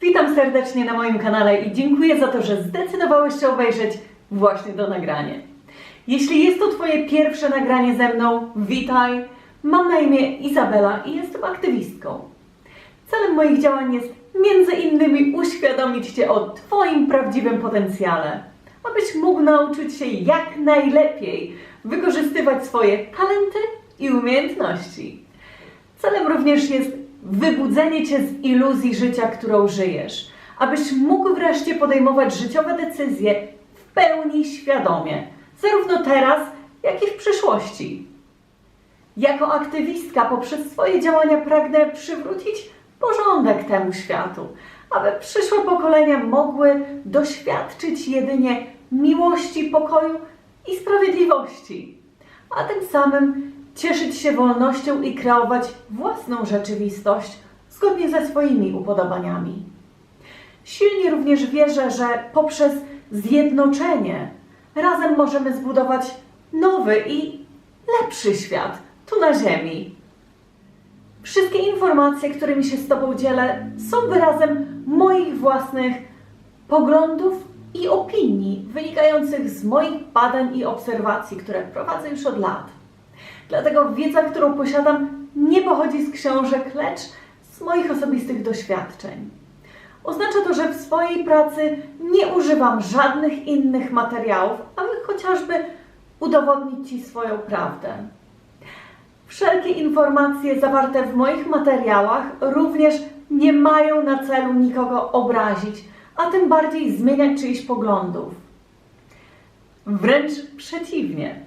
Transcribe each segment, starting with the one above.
Witam serdecznie na moim kanale i dziękuję za to, że zdecydowałeś się obejrzeć właśnie to nagranie. Jeśli jest to Twoje pierwsze nagranie ze mną, witaj! Mam na imię Izabela i jestem aktywistką. Celem moich działań jest między innymi uświadomić Cię o Twoim prawdziwym potencjale, abyś mógł nauczyć się jak najlepiej wykorzystywać swoje talenty i umiejętności. Celem również jest wybudzenie Cię z iluzji życia, którą żyjesz, abyś mógł wreszcie podejmować życiowe decyzje w pełni świadomie, zarówno teraz, jak i w przyszłości. Jako aktywistka poprzez swoje działania pragnę przywrócić porządek temu światu, aby przyszłe pokolenia mogły doświadczyć jedynie miłości, pokoju i sprawiedliwości, a tym samym cieszyć się wolnością i kreować własną rzeczywistość zgodnie ze swoimi upodobaniami. Silnie również wierzę, że poprzez zjednoczenie razem możemy zbudować nowy i lepszy świat tu na Ziemi. Wszystkie informacje, którymi się z Tobą dzielę, są wyrazem moich własnych poglądów i opinii wynikających z moich badań i obserwacji, które prowadzę już od lat. Dlatego wiedza, którą posiadam, nie pochodzi z książek, lecz z moich osobistych doświadczeń. Oznacza to, że w swojej pracy nie używam żadnych innych materiałów, aby chociażby udowodnić Ci swoją prawdę. Wszelkie informacje zawarte w moich materiałach również nie mają na celu nikogo obrazić, a tym bardziej zmieniać czyichś poglądów. Wręcz przeciwnie.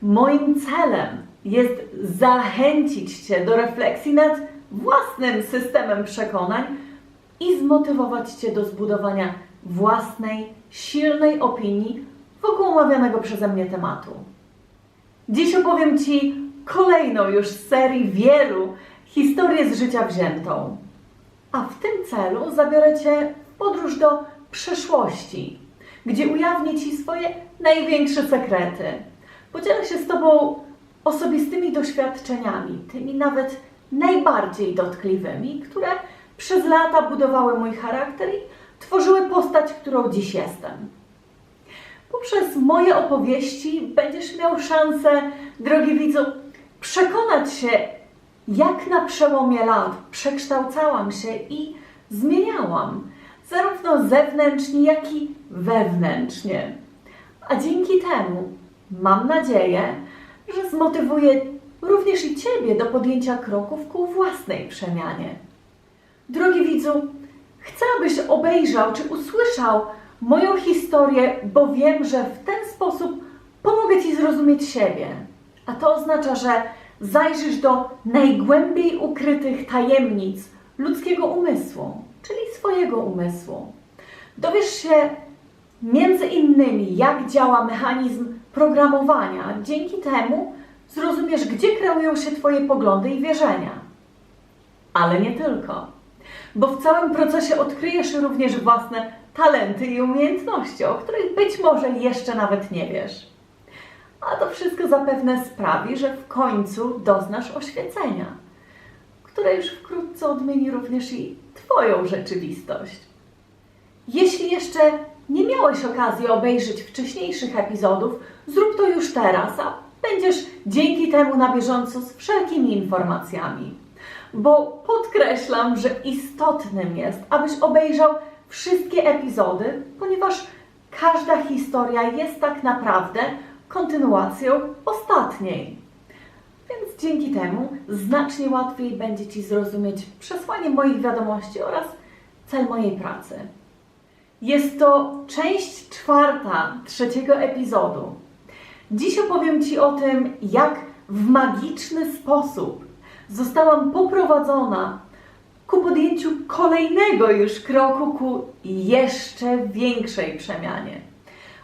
Moim celem jest zachęcić Cię do refleksji nad własnym systemem przekonań i zmotywować Cię do zbudowania własnej, silnej opinii wokół omawianego przeze mnie tematu. Dziś opowiem Ci kolejną już z serii wielu historię z życia wziętą. A w tym celu zabiorę Cię w podróż do przeszłości, gdzie ujawnię Ci swoje największe sekrety. Podzielę się z Tobą osobistymi doświadczeniami, tymi nawet najbardziej dotkliwymi, które przez lata budowały mój charakter i tworzyły postać, którą dziś jestem. Poprzez moje opowieści będziesz miał szansę, drogi widzu, przekonać się, jak na przełomie lat przekształcałam się i zmieniałam, zarówno zewnętrznie, jak i wewnętrznie. A dzięki temu mam nadzieję, że zmotywuję również i Ciebie do podjęcia kroków ku własnej przemianie. Drogi widzu, chcę, abyś obejrzał czy usłyszał moją historię, bo wiem, że w ten sposób pomogę Ci zrozumieć siebie. A to oznacza, że zajrzysz do najgłębiej ukrytych tajemnic ludzkiego umysłu, czyli swojego umysłu. Dowiesz się między innymi, jak działa mechanizm programowania. Dzięki temu zrozumiesz, gdzie kreują się Twoje poglądy i wierzenia. Ale nie tylko, bo w całym procesie odkryjesz również własne talenty i umiejętności, o których być może jeszcze nawet nie wiesz. A to wszystko zapewne sprawi, że w końcu doznasz oświecenia, które już wkrótce odmieni również i Twoją rzeczywistość. Jeśli jeszcze nie miałeś okazji obejrzeć wcześniejszych epizodów, zrób to już teraz, a będziesz dzięki temu na bieżąco z wszelkimi informacjami. Bo podkreślam, że istotnym jest, abyś obejrzał wszystkie epizody, ponieważ każda historia jest tak naprawdę kontynuacją ostatniej. Więc dzięki temu znacznie łatwiej będzie Ci zrozumieć przesłanie moich wiadomości oraz cel mojej pracy. Jest to część 4 trzeciego epizodu. Dziś opowiem Ci o tym, jak w magiczny sposób zostałam poprowadzona ku podjęciu kolejnego już kroku ku jeszcze większej przemianie.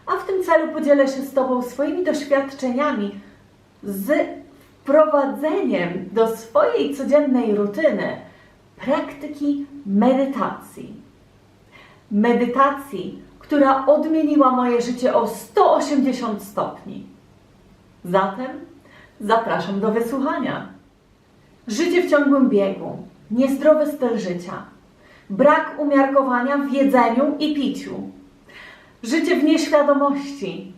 A w tym celu podzielę się z Tobą swoimi doświadczeniami z wprowadzeniem do swojej codziennej rutyny praktyki medytacji. Medytacji, która odmieniła moje życie o 180 stopni. Zatem zapraszam do wysłuchania. Życie w ciągłym biegu, niezdrowy styl życia, brak umiarkowania w jedzeniu i piciu, życie w nieświadomości.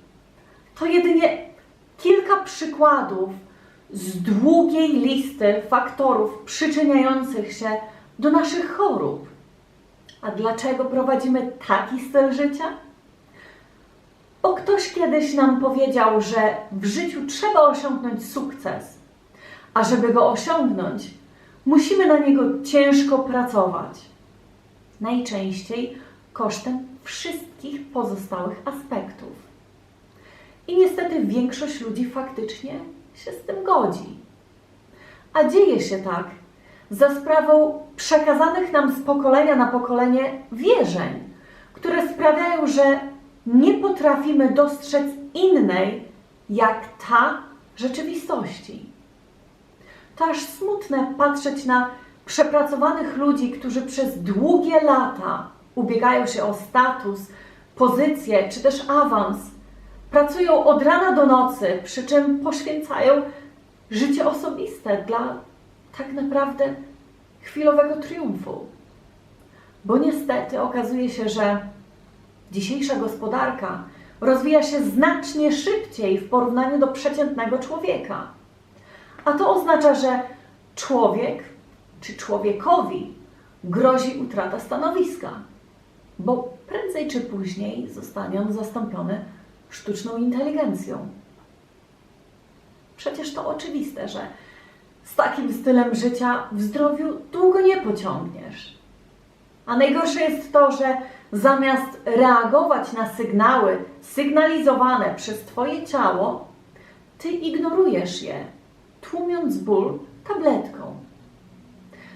To jedynie kilka przykładów z długiej listy faktorów przyczyniających się do naszych chorób. A dlaczego prowadzimy taki styl życia? Bo ktoś kiedyś nam powiedział, że w życiu trzeba osiągnąć sukces, a żeby go osiągnąć, musimy na niego ciężko pracować. Najczęściej kosztem wszystkich pozostałych aspektów. I niestety większość ludzi faktycznie się z tym godzi. A dzieje się tak za sprawą przekazanych nam z pokolenia na pokolenie wierzeń, które sprawiają, że nie potrafimy dostrzec innej jak ta rzeczywistości. To aż smutne patrzeć na przepracowanych ludzi, którzy przez długie lata ubiegają się o status, pozycję czy też awans. Pracują od rana do nocy, przy czym poświęcają życie osobiste dla tak naprawdę chwilowego triumfu. Bo niestety okazuje się, że dzisiejsza gospodarka rozwija się znacznie szybciej w porównaniu do przeciętnego człowieka. A to oznacza, że człowiek czy człowiekowi grozi utrata stanowiska, bo prędzej czy później zostanie on zastąpiony sztuczną inteligencją. Przecież to oczywiste, że z takim stylem życia w zdrowiu długo nie pociągniesz. A najgorsze jest to, że zamiast reagować na sygnały sygnalizowane przez Twoje ciało, Ty ignorujesz je, tłumiąc ból tabletką.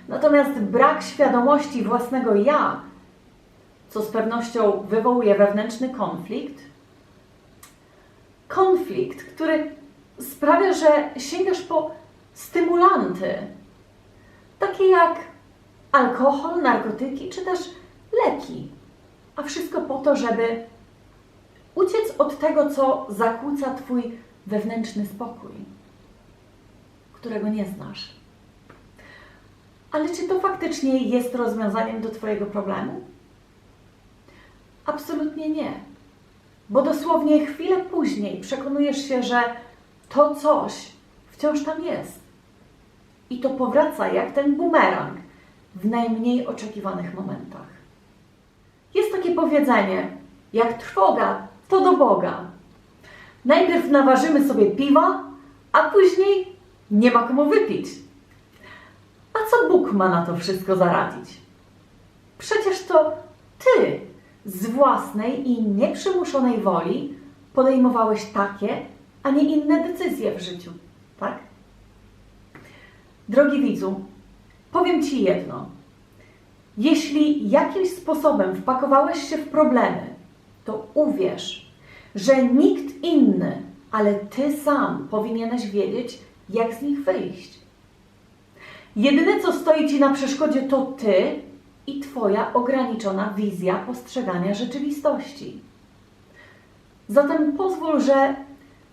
Natomiast brak świadomości własnego ja, co z pewnością wywołuje wewnętrzny konflikt, który sprawia, że sięgasz po stymulanty, takie jak alkohol, narkotyki czy też leki, a wszystko po to, żeby uciec od tego, co zakłóca Twój wewnętrzny spokój, którego nie znasz. Ale czy to faktycznie jest rozwiązaniem do Twojego problemu? Absolutnie nie. Bo dosłownie chwilę później przekonujesz się, że to coś wciąż tam jest. I to powraca jak ten bumerang w najmniej oczekiwanych momentach. Jest takie powiedzenie, jak trwoga, to do Boga. Najpierw naważymy sobie piwa, a później nie ma komu wypić. A co Bóg ma na to wszystko zaradzić? Przecież to Ty z własnej i nieprzymuszonej woli podejmowałeś takie, a nie inne decyzje w życiu, tak? Drogi widzu, powiem Ci jedno. Jeśli jakimś sposobem wpakowałeś się w problemy, to uwierz, że nikt inny, ale Ty sam powinieneś wiedzieć, jak z nich wyjść. Jedyne, co stoi Ci na przeszkodzie, to Ty i Twoja ograniczona wizja postrzegania rzeczywistości. Zatem pozwól, że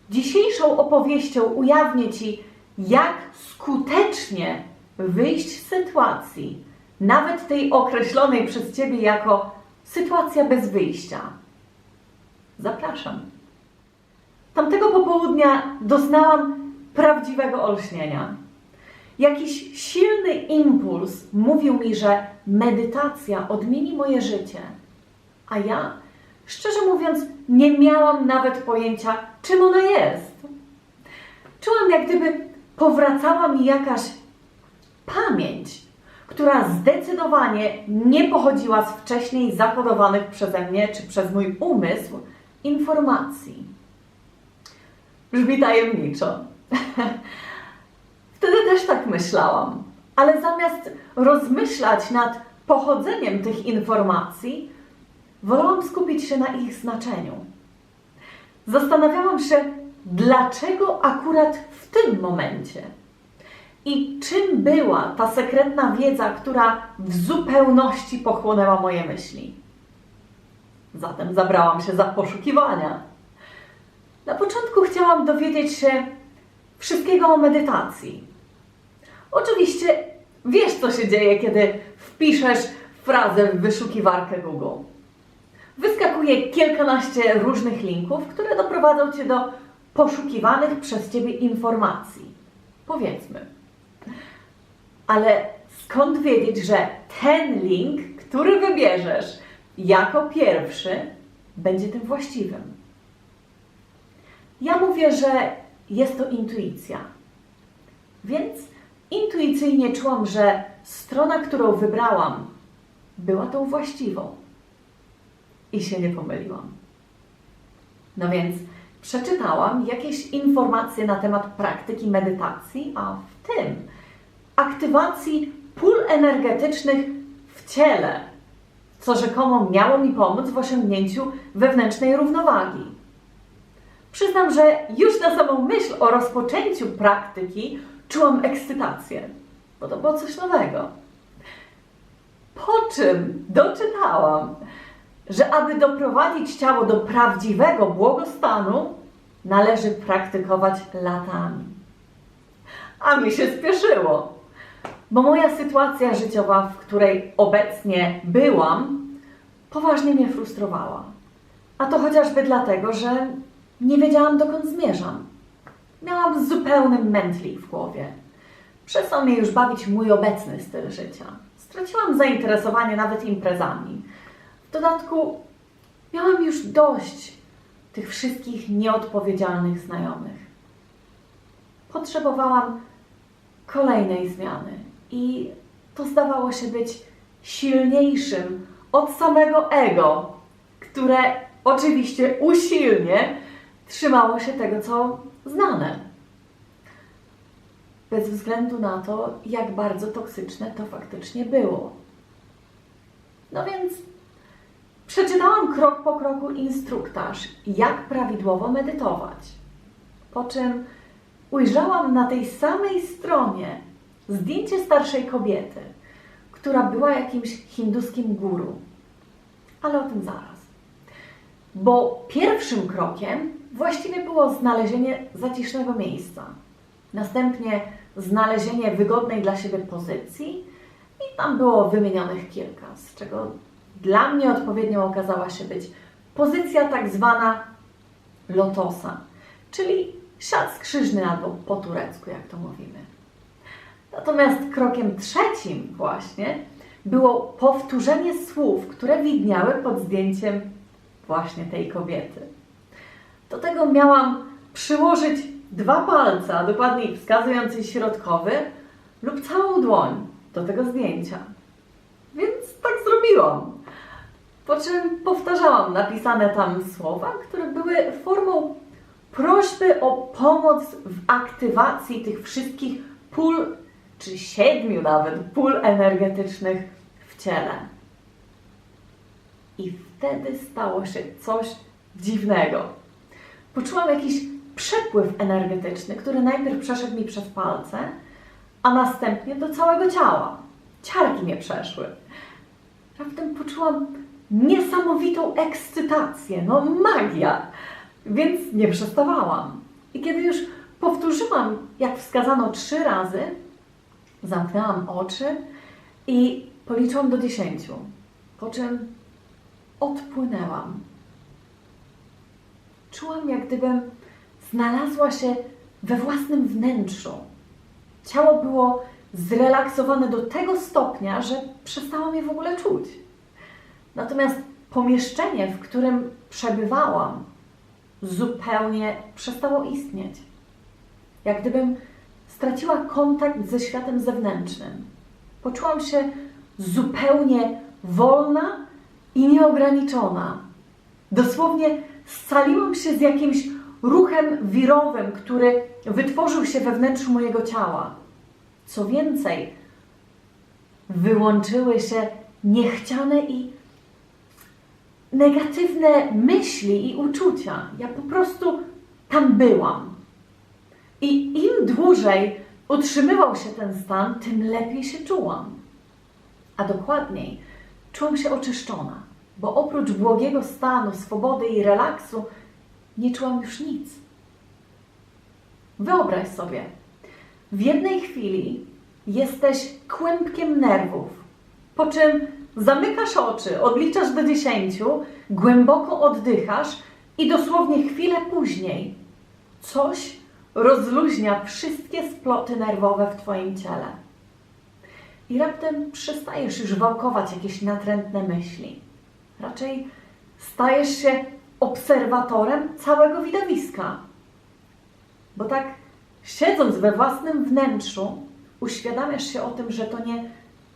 dzisiejszą opowieścią ujawnię Ci, jak skutecznie wyjść z sytuacji, nawet tej określonej przez Ciebie jako sytuacja bez wyjścia. Zapraszam. Tamtego popołudnia doznałam prawdziwego olśnienia. Jakiś silny impuls mówił mi, że medytacja odmieni moje życie. A ja, szczerze mówiąc, nie miałam nawet pojęcia, czym ona jest. Czułam, jak gdyby powracała mi jakaś pamięć, która zdecydowanie nie pochodziła z wcześniej zakodowanych przeze mnie czy przez mój umysł informacji. Brzmi tajemniczo. Wtedy też tak myślałam, ale zamiast rozmyślać nad pochodzeniem tych informacji, wolałam skupić się na ich znaczeniu. Zastanawiałam się, dlaczego akurat w tym momencie i czym była ta sekretna wiedza, która w zupełności pochłonęła moje myśli. Zatem zabrałam się za poszukiwania. Na początku chciałam dowiedzieć się wszystkiego o medytacji. Oczywiście wiesz, co się dzieje, kiedy wpiszesz frazę w wyszukiwarkę Google. Wyskakuje kilkanaście różnych linków, które doprowadzą Cię do poszukiwanych przez Ciebie informacji. Powiedzmy. Ale skąd wiedzieć, że ten link, który wybierzesz jako pierwszy, będzie tym właściwym? Ja mówię, że jest to intuicja. Więc intuicyjnie czułam, że strona, którą wybrałam, była tą właściwą. I się nie pomyliłam. No więc przeczytałam jakieś informacje na temat praktyki medytacji, a w tym aktywacji pól energetycznych w ciele, co rzekomo miało mi pomóc w osiągnięciu wewnętrznej równowagi. Przyznam, że już na samą myśl o rozpoczęciu praktyki czułam ekscytację, bo to było coś nowego. Po czym doczytałam, że aby doprowadzić ciało do prawdziwego błogostanu, należy praktykować latami. A mi się spieszyło, bo moja sytuacja życiowa, w której obecnie byłam, poważnie mnie frustrowała. A to chociażby dlatego, że nie wiedziałam, dokąd zmierzam. Miałam zupełny mętlik w głowie. Przestał mnie już bawić mój obecny styl życia. Straciłam zainteresowanie nawet imprezami. W dodatku miałam już dość tych wszystkich nieodpowiedzialnych znajomych. Potrzebowałam kolejnej zmiany i to zdawało się być silniejszym od samego ego, które oczywiście usilnie trzymało się tego, co znane. Bez względu na to, jak bardzo toksyczne to faktycznie było. No więc przeczytałam krok po kroku instruktaż, jak prawidłowo medytować. Po czym ujrzałam na tej samej stronie zdjęcie starszej kobiety, która była jakimś hinduskim guru. Ale o tym zaraz. Bo pierwszym krokiem właściwie było znalezienie zacisznego miejsca. Następnie znalezienie wygodnej dla siebie pozycji i tam było wymienionych kilka, z czego dla mnie odpowiednią okazała się być pozycja tak zwana lotosa, czyli siat skrzyżny albo po turecku, jak to mówimy. Natomiast krokiem trzecim właśnie było powtórzenie słów, które widniały pod zdjęciem właśnie tej kobiety. Do tego miałam przyłożyć 2 palce, a dokładniej wskazujący środkowy lub całą dłoń do tego zdjęcia. Więc tak zrobiłam. Po czym powtarzałam napisane tam słowa, które były formą prośby o pomoc w aktywacji tych wszystkich pól, czy 7 nawet pól energetycznych w ciele. I wtedy stało się coś dziwnego. Poczułam jakiś przepływ energetyczny, który najpierw przeszedł mi przez palce, a następnie do całego ciała. Ciarki mnie przeszły. Raptem poczułam niesamowitą ekscytację, no magia, więc nie przestawałam. I kiedy już powtórzyłam, jak wskazano 3 razy, zamknęłam oczy i policzyłam do 10, po czym odpłynęłam. Czułam, jak gdybym znalazła się we własnym wnętrzu. Ciało było zrelaksowane do tego stopnia, że przestałam je w ogóle czuć. Natomiast pomieszczenie, w którym przebywałam, zupełnie przestało istnieć. Jak gdybym straciła kontakt ze światem zewnętrznym. Poczułam się zupełnie wolna i nieograniczona. Dosłownie scaliłam się z jakimś ruchem wirowym, który wytworzył się we wnętrzu mojego ciała. Co więcej, wyłączyły się niechciane i negatywne myśli i uczucia. Ja po prostu tam byłam. I im dłużej utrzymywał się ten stan, tym lepiej się czułam. A dokładniej, czułam się oczyszczona, bo oprócz błogiego stanu, swobody i relaksu nie czułam już nic. Wyobraź sobie, w jednej chwili jesteś kłębkiem nerwów, po czym zamykasz oczy, odliczasz do 10, głęboko oddychasz i dosłownie chwilę później coś rozluźnia wszystkie sploty nerwowe w Twoim ciele. I raptem przestajesz już wałkować jakieś natrętne myśli. Raczej stajesz się obserwatorem całego widowiska. Bo tak siedząc we własnym wnętrzu, uświadamiasz się o tym, że to nie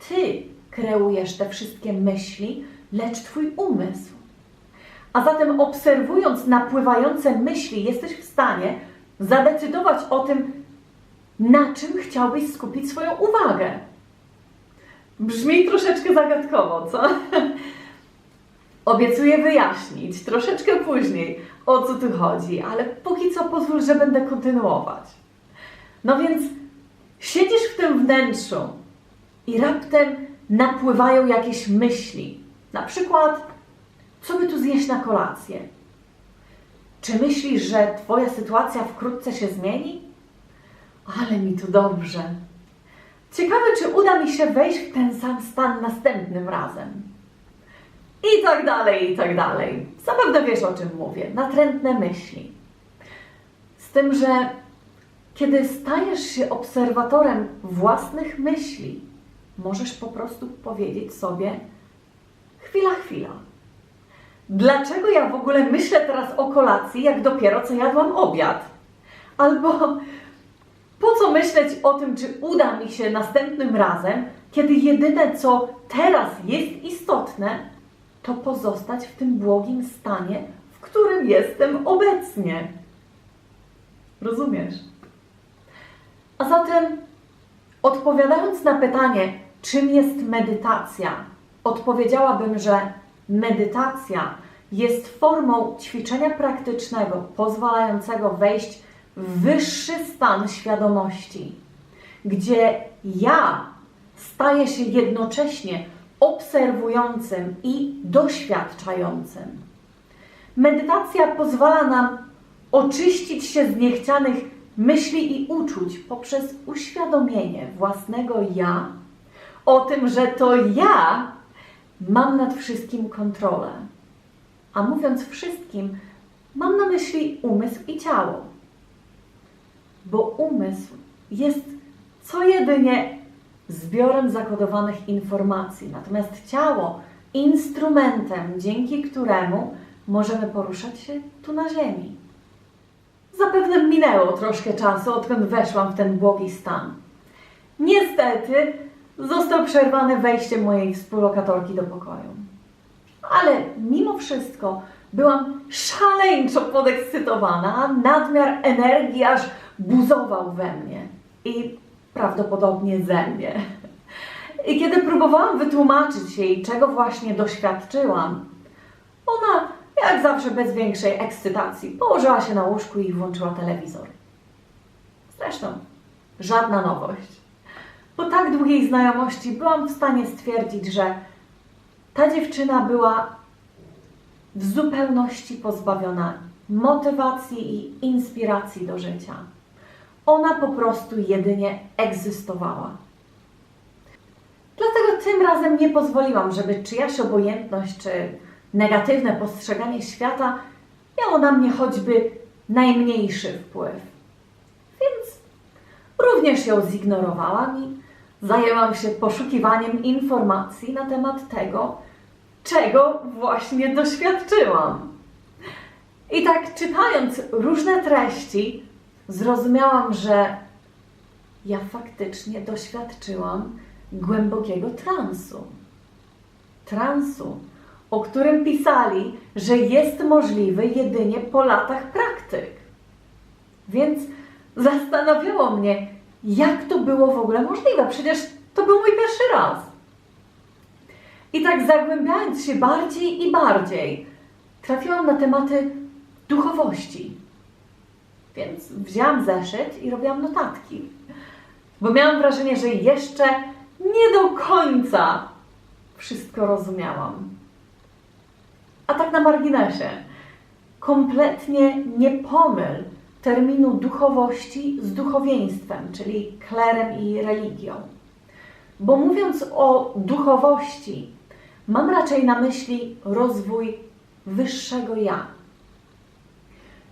Ty kreujesz te wszystkie myśli, lecz Twój umysł. A zatem obserwując napływające myśli, jesteś w stanie zadecydować o tym, na czym chciałbyś skupić swoją uwagę. Brzmi troszeczkę zagadkowo, co? Obiecuję wyjaśnić troszeczkę później, o co tu chodzi, ale póki co pozwól, że będę kontynuować. No więc siedzisz w tym wnętrzu i raptem napływają jakieś myśli. Na przykład, co by tu zjeść na kolację? Czy myślisz, że Twoja sytuacja wkrótce się zmieni? Ale mi tu dobrze. Ciekawe, czy uda mi się wejść w ten sam stan następnym razem. I tak dalej, i tak dalej. Zapewne wiesz, o czym mówię. Natrętne myśli. Z tym, że kiedy stajesz się obserwatorem własnych myśli, możesz po prostu powiedzieć sobie: chwila. Dlaczego ja w ogóle myślę teraz o kolacji, jak dopiero co jadłam obiad? Albo po co myśleć o tym, czy uda mi się następnym razem, kiedy jedyne, co teraz jest istotne, to pozostać w tym błogim stanie, w którym jestem obecnie. Rozumiesz? A zatem, odpowiadając na pytanie, czym jest medytacja, odpowiedziałabym, że medytacja jest formą ćwiczenia praktycznego pozwalającego wejść w wyższy stan świadomości, gdzie ja staję się jednocześnie obserwującym i doświadczającym. Medytacja pozwala nam oczyścić się z niechcianych myśli i uczuć poprzez uświadomienie własnego ja, o tym, że to ja mam nad wszystkim kontrolę. A mówiąc wszystkim, mam na myśli umysł i ciało. Bo umysł jest co jedynie zbiorem zakodowanych informacji, natomiast ciało instrumentem, dzięki któremu możemy poruszać się tu na ziemi. Zapewne minęło troszkę czasu, odkąd weszłam w ten błogi stan. Niestety został przerwany wejściem mojej współlokatorki do pokoju. Ale mimo wszystko byłam szaleńczo podekscytowana, a nadmiar energii aż buzował we mnie i prawdopodobnie ze mnie. I kiedy próbowałam wytłumaczyć jej, czego właśnie doświadczyłam, ona, jak zawsze bez większej ekscytacji, położyła się na łóżku i włączyła telewizor. Zresztą żadna nowość. Po tak długiej znajomości byłam w stanie stwierdzić, że ta dziewczyna była w zupełności pozbawiona motywacji i inspiracji do życia. Ona po prostu jedynie egzystowała. Dlatego tym razem nie pozwoliłam, żeby czyjaś obojętność czy negatywne postrzeganie świata miało na mnie choćby najmniejszy wpływ. Więc również ją zignorowałam i zajęłam się poszukiwaniem informacji na temat tego, czego właśnie doświadczyłam. I tak czytając różne treści, zrozumiałam, że ja faktycznie doświadczyłam głębokiego transu. Transu, o którym pisali, że jest możliwy jedynie po latach praktyk. Więc zastanawiało mnie, jak to było w ogóle możliwe. Przecież to był mój pierwszy raz. I tak zagłębiając się bardziej i bardziej, trafiłam na tematy duchowości. Więc wzięłam zeszyt i robiłam notatki. Bo miałam wrażenie, że jeszcze nie do końca wszystko rozumiałam. A tak na marginesie, kompletnie nie pomyl terminu duchowości z duchowieństwem, czyli klerem i religią. Bo mówiąc o duchowości, Mam raczej na myśli rozwój wyższego ja.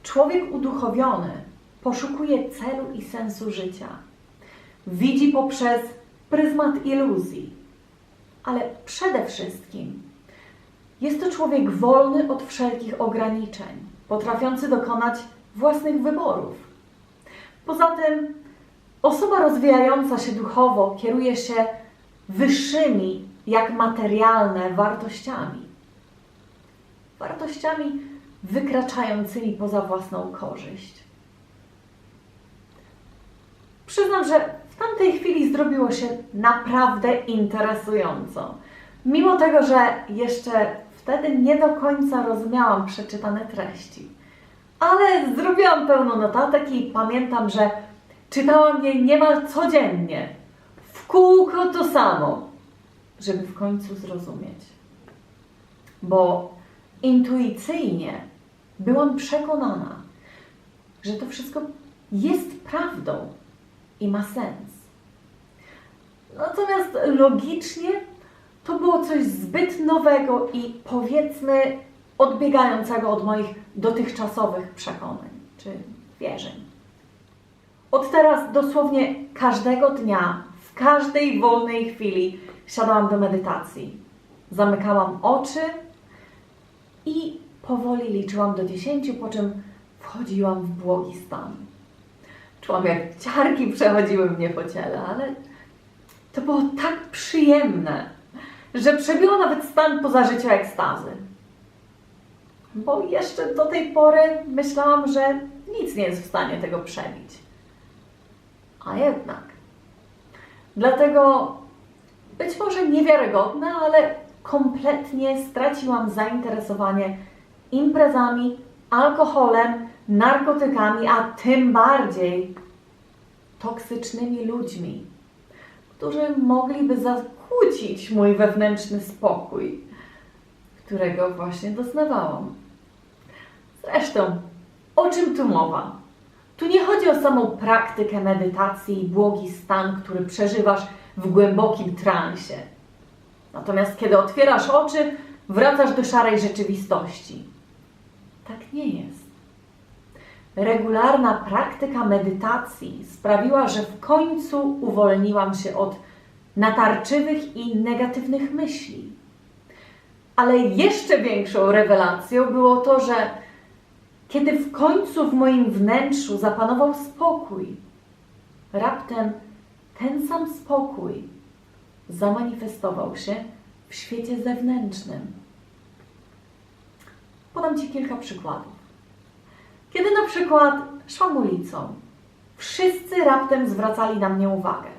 Człowiek uduchowiony poszukuje celu i sensu życia. Widzi poprzez pryzmat iluzji. Ale przede wszystkim jest to człowiek wolny od wszelkich ograniczeń, potrafiący dokonać własnych wyborów. Poza tym osoba rozwijająca się duchowo kieruje się wyższymi, jak materialne, wartościami. Wartościami wykraczającymi poza własną korzyść. Przyznam, że w tamtej chwili zrobiło się naprawdę interesująco. Mimo tego, że jeszcze wtedy nie do końca rozumiałam przeczytane treści. Ale zrobiłam pełno notatek i pamiętam, że czytałam je niemal codziennie. W kółko to samo, żeby w końcu zrozumieć. Bo intuicyjnie byłam przekonana, że to wszystko jest prawdą i ma sens. Natomiast logicznie to było coś zbyt nowego i powiedzmy odbiegającego od moich dotychczasowych przekonań czy wierzeń. Od teraz dosłownie każdego dnia, w każdej wolnej chwili siadałam do medytacji. Zamykałam oczy i powoli liczyłam do 10, po czym wchodziłam w błogi stan. Czułam, jak ciarki przechodziły mnie po ciele, ale to było tak przyjemne, że przebiło nawet stan pozażycia ekstazy. Bo jeszcze do tej pory myślałam, że nic nie jest w stanie tego przebić. A jednak. Dlatego być może niewiarygodne, ale kompletnie straciłam zainteresowanie imprezami, alkoholem, narkotykami, a tym bardziej toksycznymi ludźmi, którzy mogliby zakłócić mój wewnętrzny spokój, którego właśnie doznawałam. Zresztą, o czym tu mowa? Tu nie chodzi o samą praktykę medytacji i błogi stan, który przeżywasz w głębokim transie. Natomiast kiedy otwierasz oczy, wracasz do szarej rzeczywistości. Tak nie jest. Regularna praktyka medytacji sprawiła, że w końcu uwolniłam się od natarczywych i negatywnych myśli. Ale jeszcze większą rewelacją było to, że kiedy w końcu w moim wnętrzu zapanował spokój, raptem ten sam spokój zamanifestował się w świecie zewnętrznym. Podam Ci kilka przykładów. Kiedy na przykład szłam ulicą, wszyscy raptem zwracali na mnie uwagę.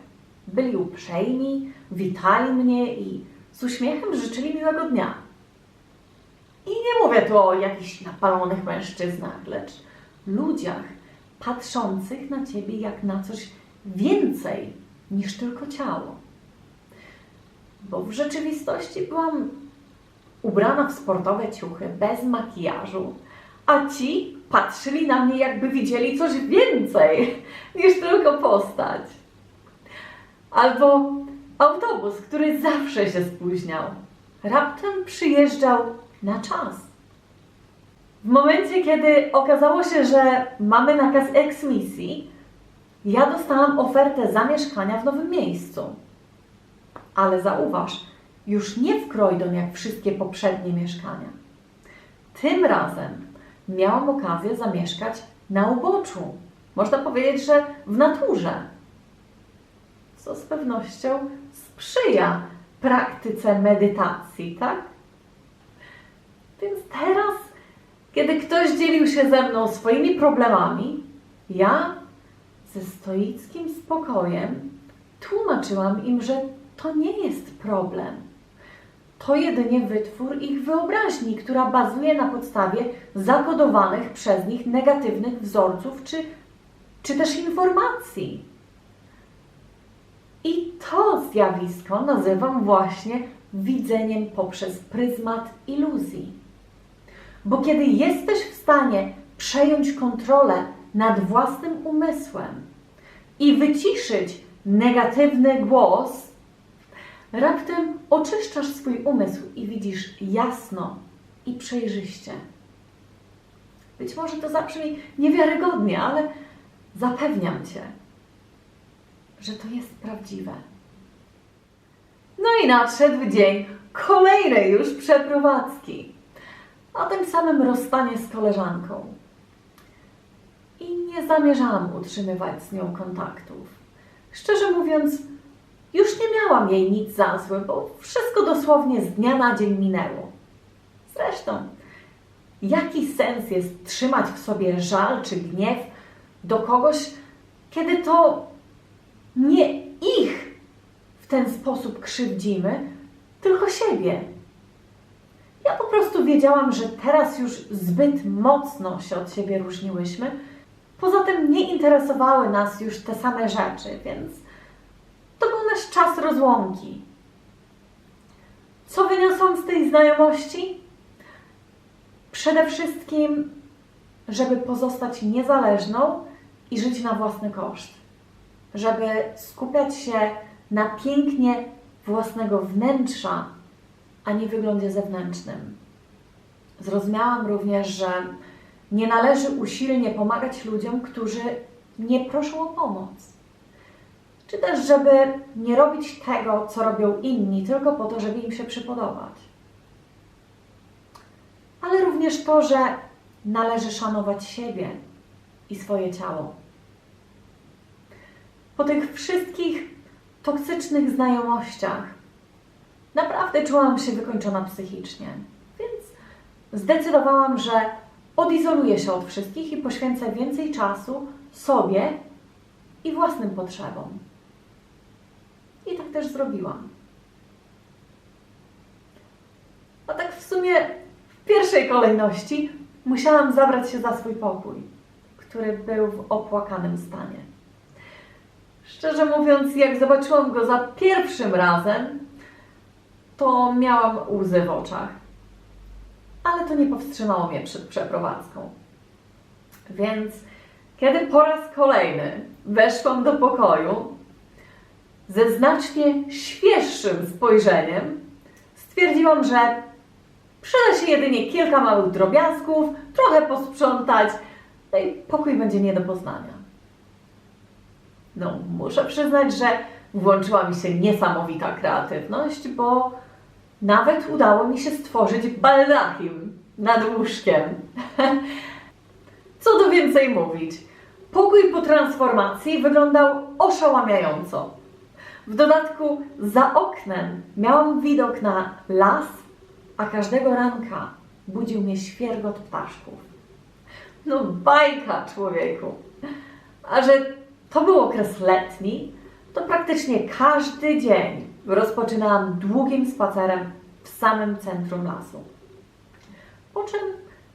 Byli uprzejmi, witali mnie i z uśmiechem życzyli miłego dnia. I nie mówię tu o jakichś napalonych mężczyznach, lecz ludziach patrzących na Ciebie jak na coś więcej niż tylko ciało. Bo w rzeczywistości byłam ubrana w sportowe ciuchy, bez makijażu, a ci patrzyli na mnie, jakby widzieli coś więcej niż tylko postać. Albo autobus, który zawsze się spóźniał, raptem przyjeżdżał na czas. W momencie, kiedy okazało się, że mamy nakaz eksmisji, ja dostałam ofertę zamieszkania w nowym miejscu. Ale zauważ, już nie w Croydon jak wszystkie poprzednie mieszkania. Tym razem miałam okazję zamieszkać na uboczu. Można powiedzieć, że w naturze. Co z pewnością sprzyja praktyce medytacji, tak? Więc teraz, kiedy ktoś dzielił się ze mną swoimi problemami, ja ze stoickim spokojem tłumaczyłam im, że to nie jest problem. To jedynie wytwór ich wyobraźni, która bazuje na podstawie zakodowanych przez nich negatywnych wzorców czy też informacji. I to zjawisko nazywam właśnie widzeniem poprzez pryzmat iluzji. Bo kiedy jesteś w stanie przejąć kontrolę nad własnym umysłem i wyciszyć negatywny głos, Raptem oczyszczasz swój umysł i widzisz jasno i przejrzyście. Być może to zabrzmi niewiarygodnie, ale zapewniam Cię, że to jest prawdziwe. No i nadszedł dzień kolejnej już przeprowadzki, a tym samym rozstanie z koleżanką. I nie zamierzałam utrzymywać z nią kontaktów. Szczerze mówiąc, już nie miałam jej nic za złe, bo wszystko dosłownie z dnia na dzień minęło. Zresztą, jaki sens jest trzymać w sobie żal czy gniew do kogoś, kiedy to nie ich w ten sposób krzywdzimy, tylko siebie. Ja po prostu wiedziałam, że teraz już zbyt mocno się od siebie różniłyśmy. Poza tym nie interesowały nas już te same rzeczy, więc to był nasz czas rozłąki. Co wyniosłam z tej znajomości? Przede wszystkim, żeby pozostać niezależną i żyć na własny koszt. Żeby skupiać się na pięknie własnego wnętrza, a nie wyglądzie zewnętrznym. Zrozumiałam również, że nie należy usilnie pomagać ludziom, którzy nie proszą o pomoc. Czy też, żeby nie robić tego, co robią inni, tylko po to, żeby im się przypodobać. Ale również to, że należy szanować siebie i swoje ciało. Po tych wszystkich toksycznych znajomościach naprawdę czułam się wykończona psychicznie, więc zdecydowałam, że odizoluję się od wszystkich i poświęcę więcej czasu sobie i własnym potrzebom. I tak też zrobiłam. A tak w sumie w pierwszej kolejności musiałam zabrać się za swój pokój, który był w opłakanym stanie. Szczerze mówiąc, jak zobaczyłam go za pierwszym razem, to miałam łzy w oczach. Ale to nie powstrzymało mnie przed przeprowadzką. Więc kiedy po raz kolejny weszłam do pokoju, ze znacznie świeższym spojrzeniem stwierdziłam, że przyda się jedynie kilka małych drobiazgów, trochę posprzątać, no i pokój będzie nie do poznania. No, muszę przyznać, że włączyła mi się niesamowita kreatywność, bo nawet udało mi się stworzyć baldachim nad łóżkiem. Co tu więcej mówić? Pokój po transformacji wyglądał oszałamiająco. W dodatku za oknem miałam widok na las, a każdego ranka budził mnie świergot ptaszków. No bajka, człowieku! A że to był okres letni, to praktycznie każdy dzień rozpoczynałam długim spacerem w samym centrum lasu. Po czym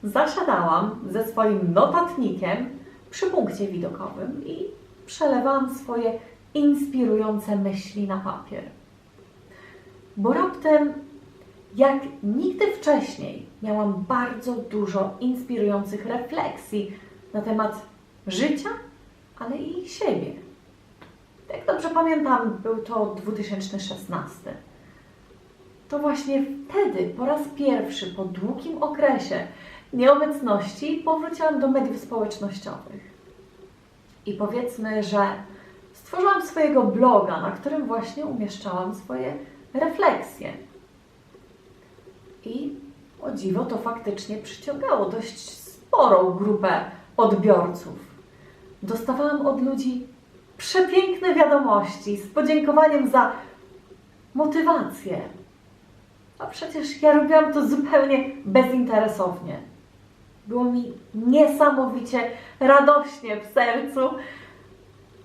zasiadałam ze swoim notatnikiem przy punkcie widokowym i przelewałam swoje inspirujące myśli na papier. Bo raptem, jak nigdy wcześniej, miałam bardzo dużo inspirujących refleksji na temat życia, ale i siebie. Jak dobrze pamiętam, był to 2016. To właśnie wtedy, po raz pierwszy, po długim okresie nieobecności, powróciłam do mediów społecznościowych. I powiedzmy, że stworzyłam swojego bloga, na którym właśnie umieszczałam swoje refleksje. I o dziwo to faktycznie przyciągało dość sporą grupę odbiorców. Dostawałam od ludzi przepiękne wiadomości z podziękowaniem za motywację. A przecież ja robiłam to zupełnie bezinteresownie. Było mi niesamowicie radośnie w sercu,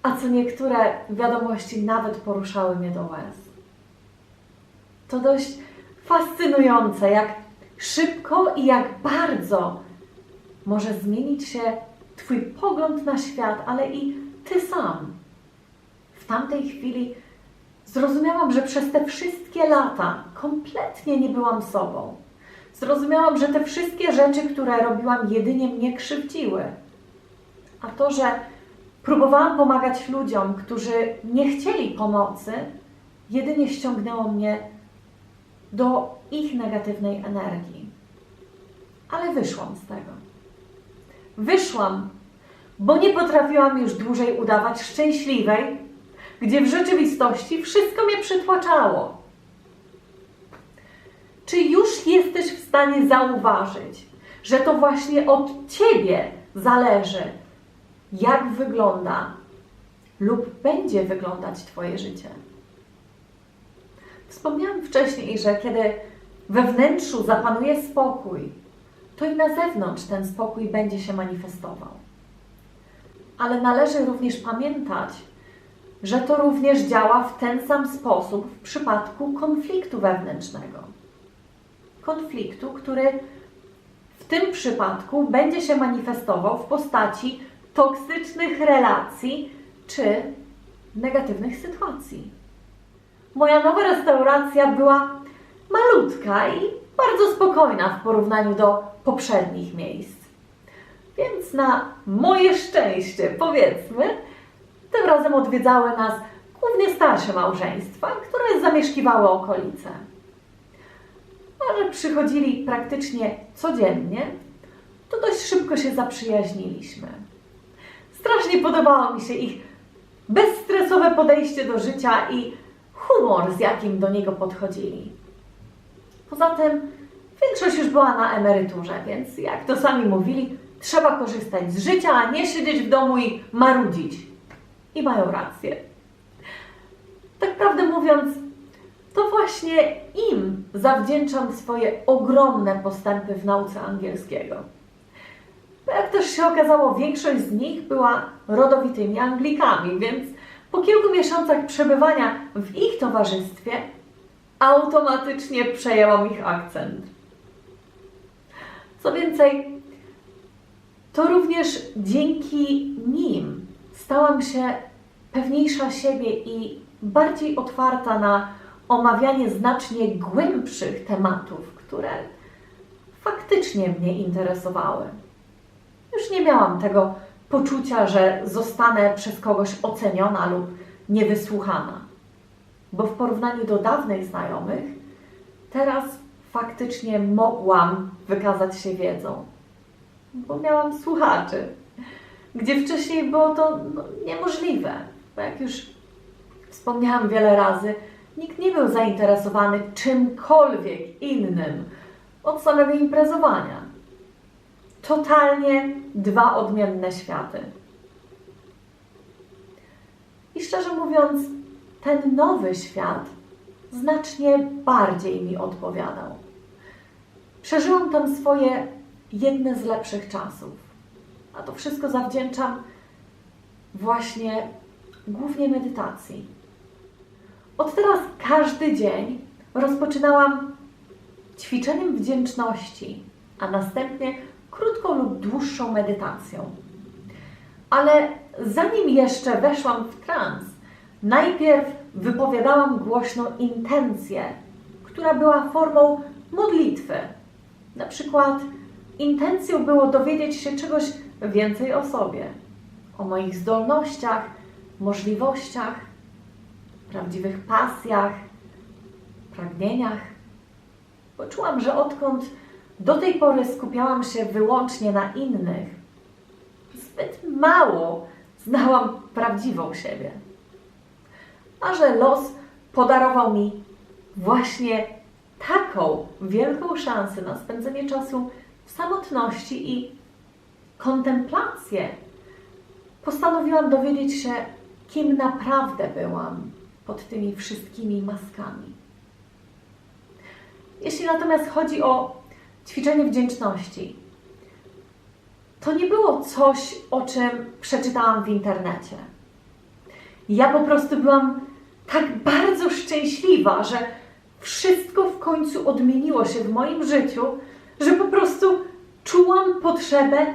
a co niektóre wiadomości nawet poruszały mnie do łez. To dość fascynujące, jak szybko i jak bardzo może zmienić się Twój pogląd na świat, ale i Ty sam. W tamtej chwili zrozumiałam, że przez te wszystkie lata kompletnie nie byłam sobą. Zrozumiałam, że te wszystkie rzeczy, które robiłam, jedynie mnie krzywdziły. A to, że próbowałam pomagać ludziom, którzy nie chcieli pomocy, jedynie ściągnęło mnie do ich negatywnej energii. Ale wyszłam z tego. Wyszłam, bo nie potrafiłam już dłużej udawać szczęśliwej, gdzie w rzeczywistości wszystko mnie przytłaczało. Czy już jesteś w stanie zauważyć, że to właśnie od Ciebie zależy, jak wygląda lub będzie wyglądać Twoje życie? Wspomniałam wcześniej, że kiedy we wnętrzu zapanuje spokój, to i na zewnątrz ten spokój będzie się manifestował. Ale należy również pamiętać, że to również działa w ten sam sposób w przypadku konfliktu wewnętrznego. Konfliktu, który w tym przypadku będzie się manifestował w postaci toksycznych relacji czy negatywnych sytuacji. Moja nowa restauracja była malutka i bardzo spokojna w porównaniu do poprzednich miejsc. Więc na moje szczęście, powiedzmy, tym razem odwiedzały nas głównie starsze małżeństwa, które zamieszkiwały okolice. A że przychodzili praktycznie codziennie, to dość szybko się zaprzyjaźniliśmy. Strasznie podobało mi się ich bezstresowe podejście do życia i humor, z jakim do niego podchodzili. Poza tym większość już była na emeryturze, więc jak to sami mówili, trzeba korzystać z życia, a nie siedzieć w domu i marudzić. I mają rację. Tak prawdę mówiąc, to właśnie im zawdzięczam swoje ogromne postępy w nauce angielskiego. Bo jak też się okazało, większość z nich była rodowitymi Anglikami, więc po kilku miesiącach przebywania w ich towarzystwie automatycznie przejęłam ich akcent. Co więcej, to również dzięki nim stałam się pewniejsza siebie i bardziej otwarta na omawianie znacznie głębszych tematów, które faktycznie mnie interesowały. Już nie miałam tego poczucia, że zostanę przez kogoś oceniona lub niewysłuchana, bo w porównaniu do dawnych znajomych teraz faktycznie mogłam wykazać się wiedzą, bo miałam słuchaczy, gdzie wcześniej było to niemożliwe, bo jak już wspomniałam wiele razy, nikt nie był zainteresowany czymkolwiek innym od samego imprezowania. Totalnie dwa odmienne światy. I szczerze mówiąc, ten nowy świat znacznie bardziej mi odpowiadał. Przeżyłam tam swoje jedne z lepszych czasów. A to wszystko zawdzięczam właśnie głównie medytacji. Od teraz każdy dzień rozpoczynałam ćwiczeniem wdzięczności, a następnie krótką lub dłuższą medytacją. Ale zanim jeszcze weszłam w trans, najpierw wypowiadałam głośno intencję, która była formą modlitwy. Na przykład intencją było dowiedzieć się czegoś więcej o sobie, o moich zdolnościach, możliwościach, prawdziwych pasjach, pragnieniach. Poczułam, że odkąd do tej pory skupiałam się wyłącznie na innych, zbyt mało znałam prawdziwą siebie. A że los podarował mi właśnie taką wielką szansę na spędzenie czasu w samotności i kontemplację, postanowiłam dowiedzieć się, kim naprawdę byłam pod tymi wszystkimi maskami. Jeśli natomiast chodzi o ćwiczenie wdzięczności, to nie było coś, o czym przeczytałam w internecie. Ja po prostu byłam tak bardzo szczęśliwa, że wszystko w końcu odmieniło się w moim życiu, że po prostu czułam potrzebę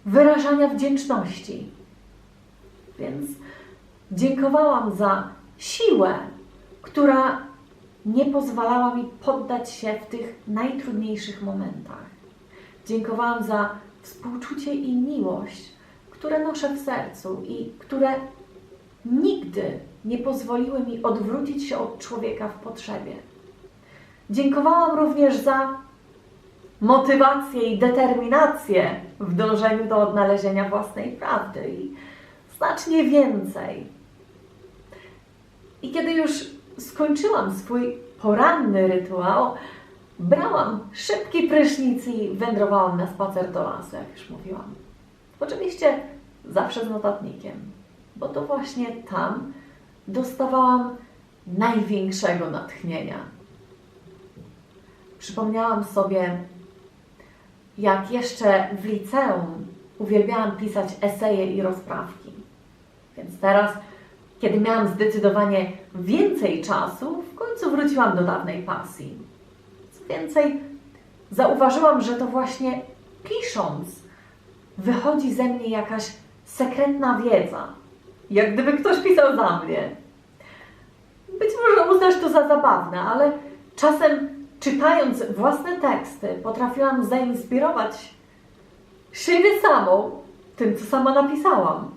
wyrażania wdzięczności. Więc dziękowałam za siłę, która nie pozwalała mi poddać się w tych najtrudniejszych momentach. Dziękowałam za współczucie i miłość, które noszę w sercu i które nigdy nie pozwoliły mi odwrócić się od człowieka w potrzebie. Dziękowałam również za motywację i determinację w dążeniu do odnalezienia własnej prawdy i znacznie więcej. I kiedy już skończyłam swój poranny rytuał, brałam szybki prysznic i wędrowałam na spacer do lasu, jak już mówiłam. Oczywiście zawsze z notatnikiem, bo to właśnie tam dostawałam największego natchnienia. Przypomniałam sobie, jak jeszcze w liceum uwielbiałam pisać eseje i rozprawki. Więc teraz, kiedy miałam zdecydowanie więcej czasu, w końcu wróciłam do dawnej pasji. Co więcej, zauważyłam, że to właśnie pisząc wychodzi ze mnie jakaś sekretna wiedza. Jak gdyby ktoś pisał za mnie. Być może uznasz to za zabawne, ale czasem czytając własne teksty potrafiłam zainspirować siebie samą tym, co sama napisałam.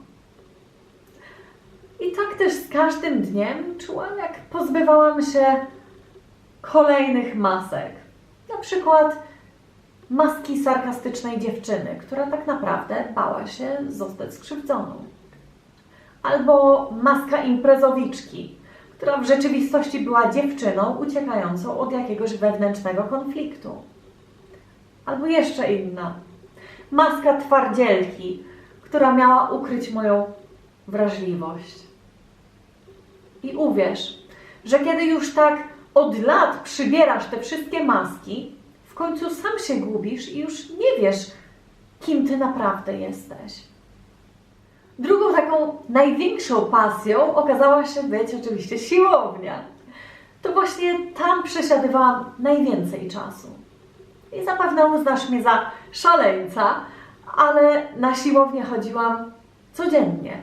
I tak też z każdym dniem czułam, jak pozbywałam się kolejnych masek. Na przykład maski sarkastycznej dziewczyny, która tak naprawdę bała się zostać skrzywdzoną. Albo maska imprezowiczki, która w rzeczywistości była dziewczyną uciekającą od jakiegoś wewnętrznego konfliktu. Albo jeszcze inna. Maska twardzielki, która miała ukryć moją wrażliwość. I uwierz, że kiedy już tak od lat przybierasz te wszystkie maski, w końcu sam się gubisz i już nie wiesz, kim ty naprawdę jesteś. Drugą taką największą pasją okazała się być oczywiście siłownia. To właśnie tam przesiadywałam najwięcej czasu. I zapewne uznasz mnie za szaleńca, ale na siłownię chodziłam codziennie,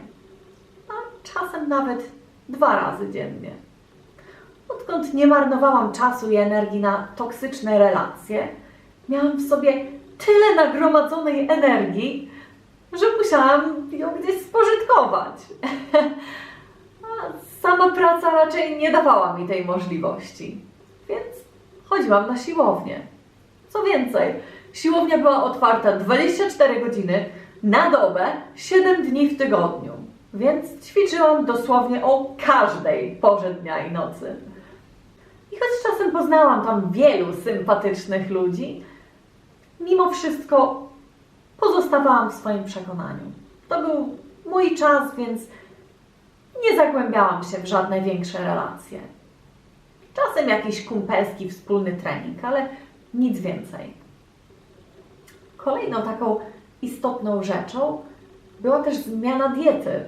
a czasem nawet 2 razy dziennie. Odkąd nie marnowałam czasu i energii na toksyczne relacje, miałam w sobie tyle nagromadzonej energii, że musiałam ją gdzieś spożytkować. A sama praca raczej nie dawała mi tej możliwości, więc chodziłam na siłownię. Co więcej, siłownia była otwarta 24 godziny na dobę, 7 dni w tygodniu, więc ćwiczyłam dosłownie o każdej porze dnia i nocy. I choć czasem poznałam tam wielu sympatycznych ludzi, mimo wszystko pozostawałam w swoim przekonaniu. To był mój czas, więc nie zagłębiałam się w żadne większe relacje. Czasem jakiś kumpelski wspólny trening, ale nic więcej. Kolejną taką istotną rzeczą była też zmiana diety.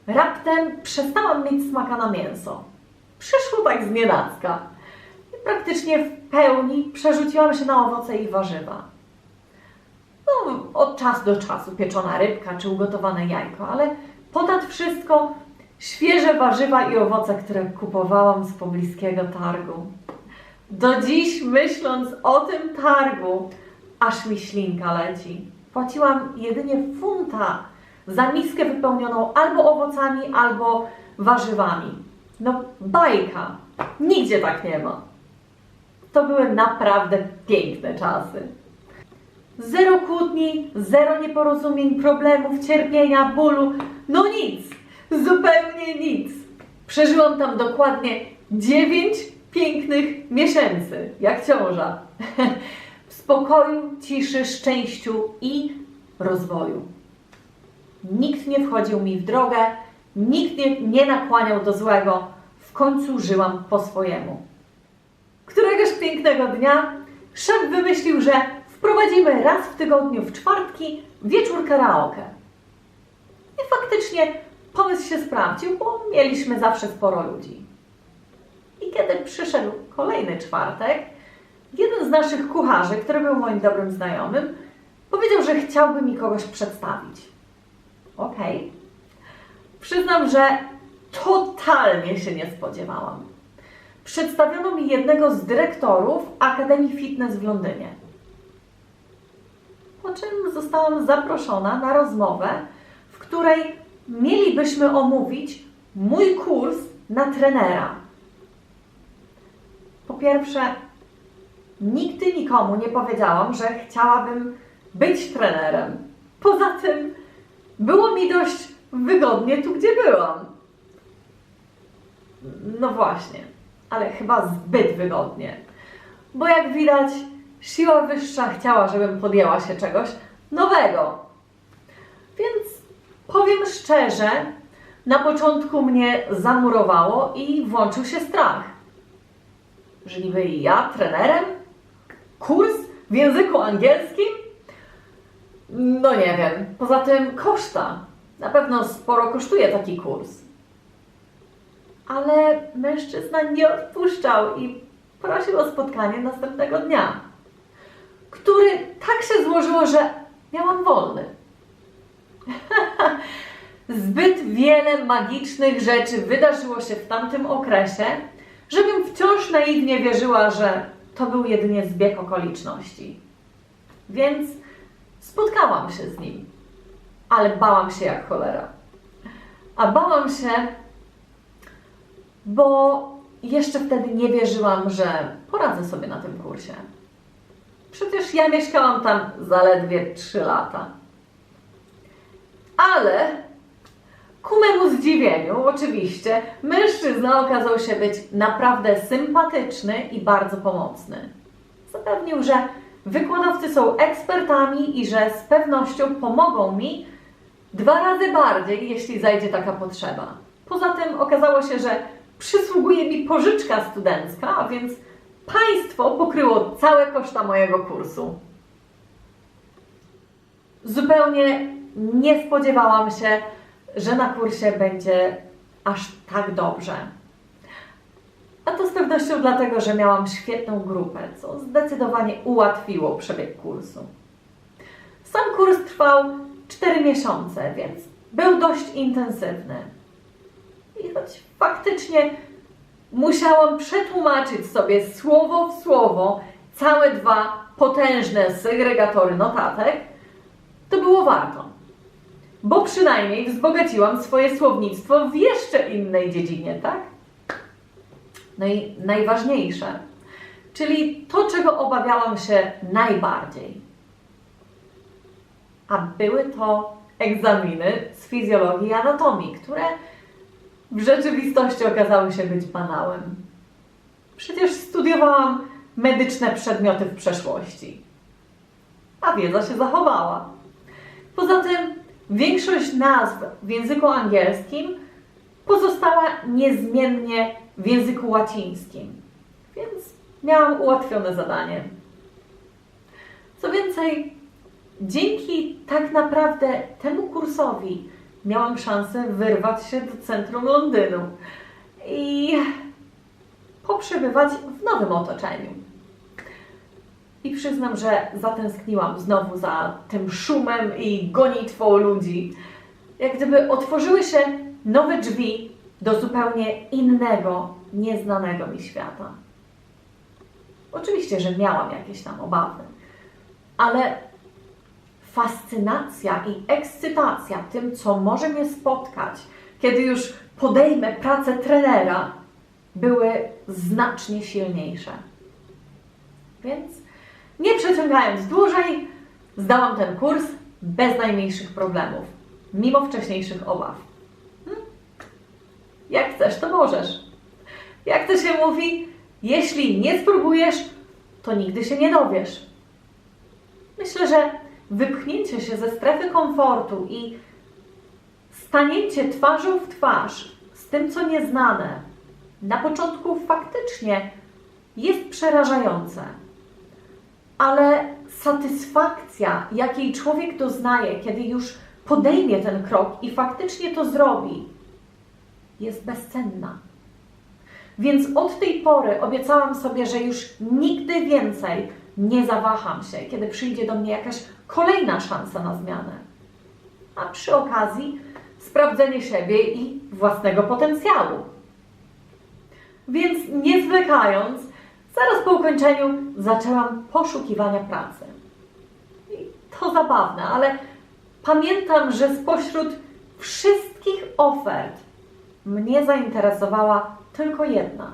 Raptem przestałam mieć smaka na mięso. Przyszło tak znienacka. I praktycznie w pełni przerzuciłam się na owoce i warzywa. No, od czasu do czasu pieczona rybka czy ugotowane jajko, ale ponad wszystko świeże warzywa i owoce, które kupowałam z pobliskiego targu. Do dziś, myśląc o tym targu, aż mi ślinka leci. Płaciłam jedynie funta za miskę wypełnioną albo owocami, albo warzywami. No bajka. Nigdzie tak nie ma. To były naprawdę piękne czasy. 0 kłótni, 0 nieporozumień, problemów, cierpienia, bólu. No nic. Zupełnie nic. Przeżyłam tam dokładnie 9 pięknych miesięcy, jak ciąża. W spokoju, ciszy, szczęściu i rozwoju. Nikt nie wchodził mi w drogę, nikt nie nakłaniał do złego. W końcu żyłam po swojemu. Któregoś pięknego dnia szef wymyślił, że wprowadzimy raz w tygodniu w czwartki wieczór karaoke. I faktycznie pomysł się sprawdził, bo mieliśmy zawsze sporo ludzi. I kiedy przyszedł kolejny czwartek, jeden z naszych kucharzy, który był moim dobrym znajomym, powiedział, że chciałby mi kogoś przedstawić. Okej. Przyznam, że totalnie się nie spodziewałam. Przedstawiono mi jednego z dyrektorów Akademii Fitness w Londynie. Po czym zostałam zaproszona na rozmowę, w której mielibyśmy omówić mój kurs na trenera. Po pierwsze, nigdy nikomu nie powiedziałam, że chciałabym być trenerem. Poza tym było mi dość wygodnie tu, gdzie byłam. No właśnie, ale chyba zbyt wygodnie. Bo jak widać, siła wyższa chciała, żebym podjęła się czegoś nowego. Więc powiem szczerze, na początku mnie zamurowało i włączył się strach. Że niby ja trenerem? Kurs w języku angielskim? No nie wiem. Poza tym koszta. Na pewno sporo kosztuje taki kurs. Ale mężczyzna nie odpuszczał i prosił o spotkanie następnego dnia, który tak się złożyło, że miałam wolny. Zbyt wiele magicznych rzeczy wydarzyło się w tamtym okresie, żebym wciąż naiwnie wierzyła, że to był jedynie zbieg okoliczności. Więc spotkałam się z nim, ale bałam się jak cholera. A bałam się, bo jeszcze wtedy nie wierzyłam, że poradzę sobie na tym kursie. Przecież ja mieszkałam tam zaledwie 3 lata. Ale ku memu zdziwieniu, oczywiście, mężczyzna okazał się być naprawdę sympatyczny i bardzo pomocny. Zapewnił, że wykładowcy są ekspertami i że z pewnością pomogą mi 2 razy bardziej, jeśli zajdzie taka potrzeba. Poza tym okazało się, że przysługuje mi pożyczka studencka, a więc państwo pokryło całe koszta mojego kursu. Zupełnie nie spodziewałam się, że na kursie będzie aż tak dobrze. A to z pewnością dlatego, że miałam świetną grupę, co zdecydowanie ułatwiło przebieg kursu. Sam kurs trwał 4 miesiące, więc był dość intensywny. I choć faktycznie musiałam przetłumaczyć sobie słowo w słowo całe 2 potężne segregatory notatek, to było warto. Bo przynajmniej wzbogaciłam swoje słownictwo w jeszcze innej dziedzinie, tak? No i najważniejsze, czyli to, czego obawiałam się najbardziej. A były to egzaminy z fizjologii i anatomii, które w rzeczywistości okazały się być banałem. Przecież studiowałam medyczne przedmioty w przeszłości, a wiedza się zachowała. Poza tym większość nazw w języku angielskim pozostała niezmiennie w języku łacińskim, więc miałam ułatwione zadanie. Co więcej, dzięki tak naprawdę temu kursowi miałam szansę wyrwać się do centrum Londynu i poprzebywać w nowym otoczeniu. I przyznam, że zatęskniłam znowu za tym szumem i gonitwą ludzi. Jak gdyby otworzyły się nowe drzwi do zupełnie innego, nieznanego mi świata. Oczywiście, że miałam jakieś tam obawy, ale fascynacja i ekscytacja tym, co może mnie spotkać, kiedy już podejmę pracę trenera, były znacznie silniejsze. Więc nie przeciągając dłużej, zdałam ten kurs bez najmniejszych problemów, mimo wcześniejszych obaw. Jak chcesz, to możesz. Jak to się mówi, jeśli nie spróbujesz, to nigdy się nie dowiesz. Myślę, że wypchnięcie się ze strefy komfortu i stanięcie twarzą w twarz z tym, co nieznane, na początku faktycznie jest przerażające. Ale satysfakcja, jakiej człowiek doznaje, kiedy już podejmie ten krok i faktycznie to zrobi, jest bezcenna. Więc od tej pory obiecałam sobie, że już nigdy więcej nie zawaham się, kiedy przyjdzie do mnie jakaś kolejna szansa na zmianę. A przy okazji sprawdzenie siebie i własnego potencjału. Więc nie zwlekając, zaraz po ukończeniu zaczęłam poszukiwania pracy. I to zabawne, ale pamiętam, że spośród wszystkich ofert mnie zainteresowała tylko jedna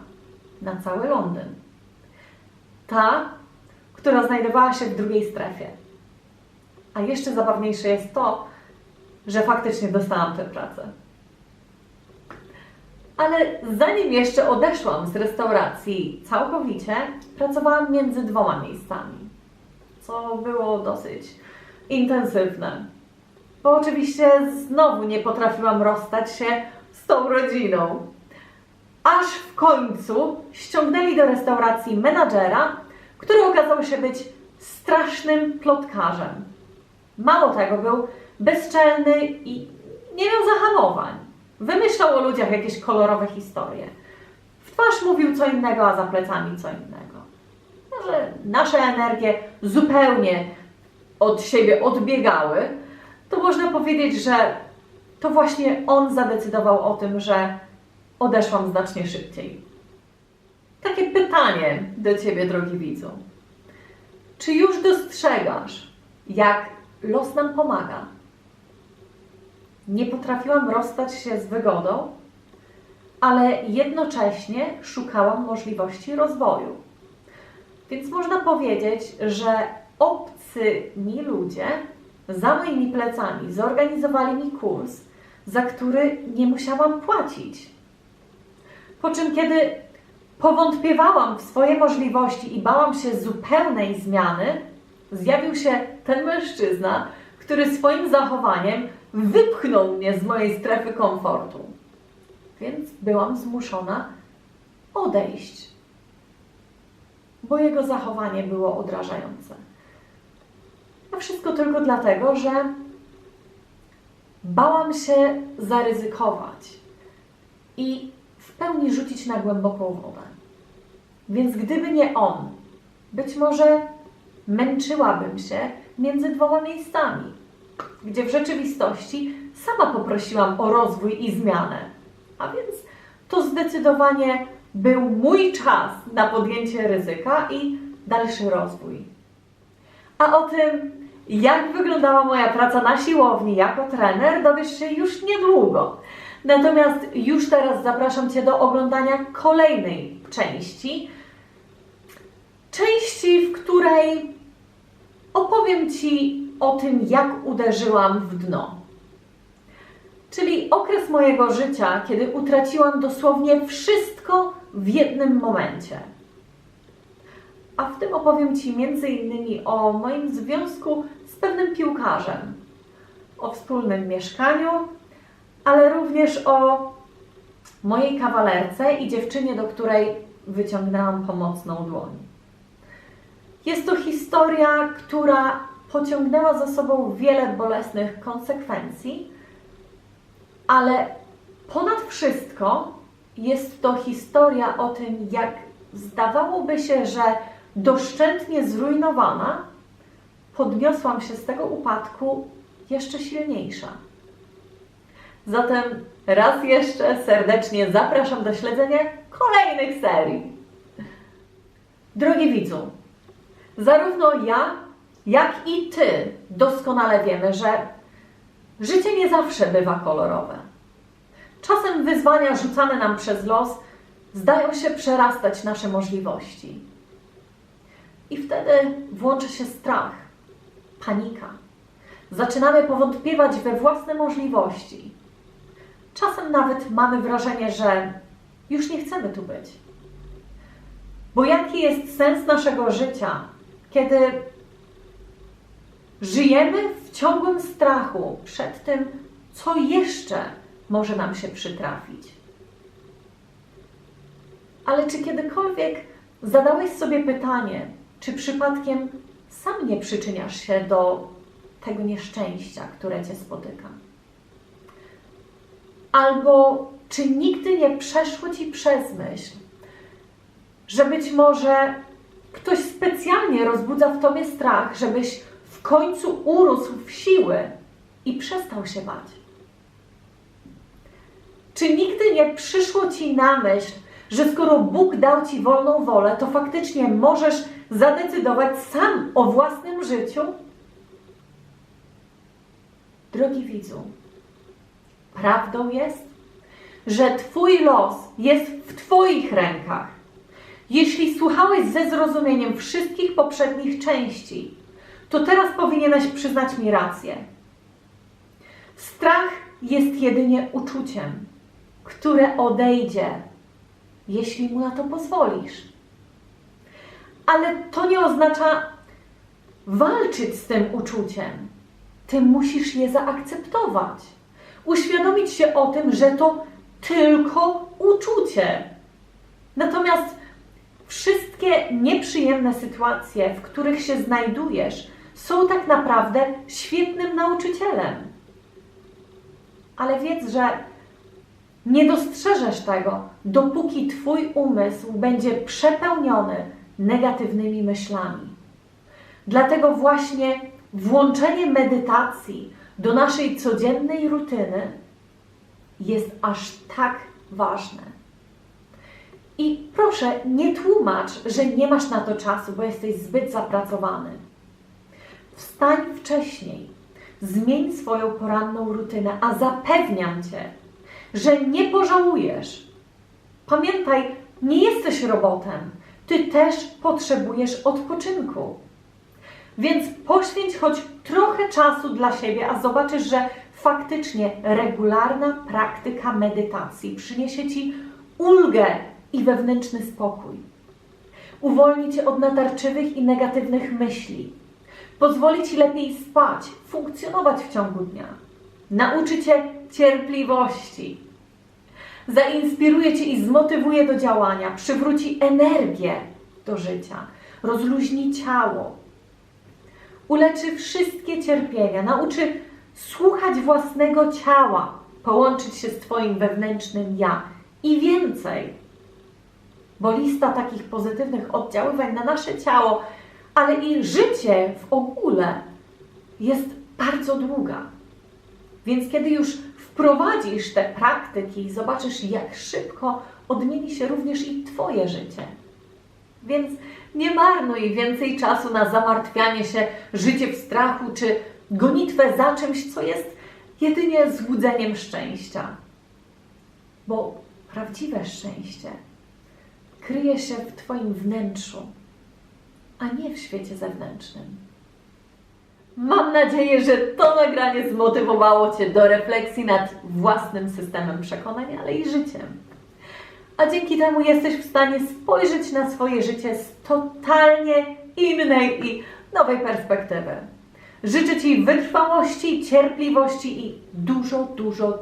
na cały Londyn. Ta, która znajdowała się w drugiej strefie. A jeszcze zabawniejsze jest to, że faktycznie dostałam tę pracę. Ale zanim jeszcze odeszłam z restauracji całkowicie, pracowałam między dwoma miejscami, co było dosyć intensywne. Bo oczywiście znowu nie potrafiłam rozstać się z tą rodziną. Aż w końcu ściągnęli do restauracji menadżera, który okazał się być strasznym plotkarzem. Mało tego, był bezczelny i nie miał zahamowań. Wymyślał o ludziach jakieś kolorowe historie. W twarz mówił co innego, a za plecami co innego. Że nasze energie zupełnie od siebie odbiegały, to można powiedzieć, że to właśnie on zadecydował o tym, że odeszłam znacznie szybciej. Takie pytanie do Ciebie, drogi widzu. Czy już dostrzegasz, jak los nam pomaga? Nie potrafiłam rozstać się z wygodą, ale jednocześnie szukałam możliwości rozwoju. Więc można powiedzieć, że obcy mi ludzie za moimi plecami zorganizowali mi kurs, za który nie musiałam płacić. Po czym, kiedy powątpiewałam w swoje możliwości i bałam się zupełnej zmiany, zjawił się ten mężczyzna, który swoim zachowaniem wypchnął mnie z mojej strefy komfortu. Więc byłam zmuszona odejść, bo jego zachowanie było odrażające. A wszystko tylko dlatego, że bałam się zaryzykować i w pełni rzucić na głęboką wodę. Więc gdyby nie on, być może męczyłabym się między dwoma miejscami, gdzie w rzeczywistości sama poprosiłam o rozwój i zmianę. A więc to zdecydowanie był mój czas na podjęcie ryzyka i dalszy rozwój. A o tym, jak wyglądała moja praca na siłowni jako trener, dowiesz się już niedługo. Natomiast już teraz zapraszam Cię do oglądania kolejnej części, w której opowiem Ci o tym, jak uderzyłam w dno. Czyli okres mojego życia, kiedy utraciłam dosłownie wszystko w jednym momencie. A w tym opowiem Ci m.in. o moim związku z pewnym piłkarzem, o wspólnym mieszkaniu, ale również o mojej kawalerce i dziewczynie, do której wyciągnęłam pomocną dłoń. Jest to historia, która pociągnęła za sobą wiele bolesnych konsekwencji, ale ponad wszystko jest to historia o tym, jak zdawałoby się, że doszczętnie zrujnowana, podniosłam się z tego upadku jeszcze silniejsza. Zatem raz jeszcze serdecznie zapraszam do śledzenia kolejnych serii. Drogi widzu, zarówno ja, jak i Ty doskonale wiemy, że życie nie zawsze bywa kolorowe. Czasem wyzwania rzucane nam przez los zdają się przerastać nasze możliwości. I wtedy włączy się strach, panika. Zaczynamy powątpiewać we własne możliwości. Czasem nawet mamy wrażenie, że już nie chcemy tu być. Bo jaki jest sens naszego życia, kiedy żyjemy w ciągłym strachu przed tym, co jeszcze może nam się przytrafić? Ale czy kiedykolwiek zadałeś sobie pytanie, czy przypadkiem sam nie przyczyniasz się do tego nieszczęścia, które Cię spotyka? Albo czy nigdy nie przeszło Ci przez myśl, że być może ktoś specjalnie rozbudza w Tobie strach, żebyś w końcu urósł w siły i przestał się bać? Czy nigdy nie przyszło Ci na myśl, że skoro Bóg dał Ci wolną wolę, to faktycznie możesz zadecydować sam o własnym życiu? Drogi widzu, prawdą jest, że Twój los jest w Twoich rękach. Jeśli słuchałeś ze zrozumieniem wszystkich poprzednich części, to teraz powinieneś przyznać mi rację. Strach jest jedynie uczuciem, które odejdzie, jeśli mu na to pozwolisz. Ale to nie oznacza walczyć z tym uczuciem. Ty musisz je zaakceptować. Uświadomić się o tym, że to tylko uczucie. Natomiast wszystkie nieprzyjemne sytuacje, w których się znajdujesz, są tak naprawdę świetnym nauczycielem. Ale wiedz, że nie dostrzeżesz tego, dopóki Twój umysł będzie przepełniony negatywnymi myślami. Dlatego właśnie włączenie medytacji do naszej codziennej rutyny jest aż tak ważne. I proszę, nie tłumacz, że nie masz na to czasu, bo jesteś zbyt zapracowany. Wstań wcześniej, zmień swoją poranną rutynę, a zapewniam Cię, że nie pożałujesz. Pamiętaj, nie jesteś robotem. Ty też potrzebujesz odpoczynku. Więc poświęć choć trochę czasu dla siebie, a zobaczysz, że faktycznie regularna praktyka medytacji przyniesie Ci ulgę i wewnętrzny spokój. Uwolni Cię od natarczywych i negatywnych myśli. Pozwoli Ci lepiej spać, funkcjonować w ciągu dnia. Nauczy Cię cierpliwości. Zainspiruje Cię i zmotywuje do działania. Przywróci energię do życia. Rozluźni ciało. Uleczy wszystkie cierpienia. Nauczy słuchać własnego ciała. Połączyć się z Twoim wewnętrznym ja. I więcej. Bo lista takich pozytywnych oddziaływań na nasze ciało, ale i życie w ogóle jest bardzo długa. Więc kiedy już wprowadzisz te praktyki, zobaczysz, jak szybko odmieni się również i Twoje życie. Więc nie marnuj więcej czasu na zamartwianie się, życie w strachu czy gonitwę za czymś, co jest jedynie złudzeniem szczęścia. Bo prawdziwe szczęście kryje się w Twoim wnętrzu, a nie w świecie zewnętrznym. Mam nadzieję, że to nagranie zmotywowało Cię do refleksji nad własnym systemem przekonań, ale i życiem. A dzięki temu jesteś w stanie spojrzeć na swoje życie z totalnie innej i nowej perspektywy. Życzę Ci wytrwałości, cierpliwości i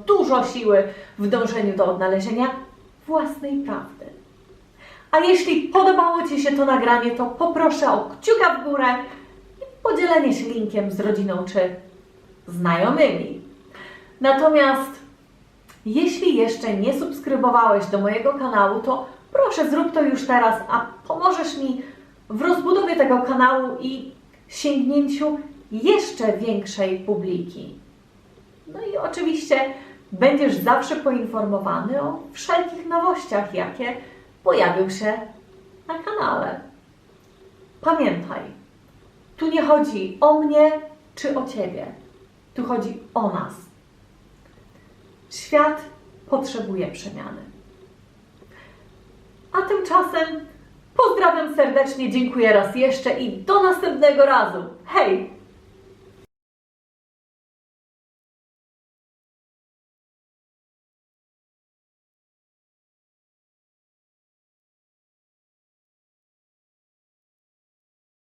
dużo siły w dążeniu do odnalezienia własnej prawdy. A jeśli podobało Ci się to nagranie, to poproszę o kciuka w górę i podzielenie się linkiem z rodziną czy znajomymi. Natomiast jeśli jeszcze nie subskrybowałeś do mojego kanału, to proszę zrób to już teraz, a pomożesz mi w rozbudowie tego kanału i sięgnięciu jeszcze większej publiki. No i oczywiście będziesz zawsze poinformowany o wszelkich nowościach, jakie pojawią się na kanale. Pamiętaj, tu nie chodzi o mnie czy o Ciebie. Tu chodzi o nas. Świat potrzebuje przemiany. A tymczasem pozdrawiam serdecznie, dziękuję raz jeszcze i do następnego razu. Hej!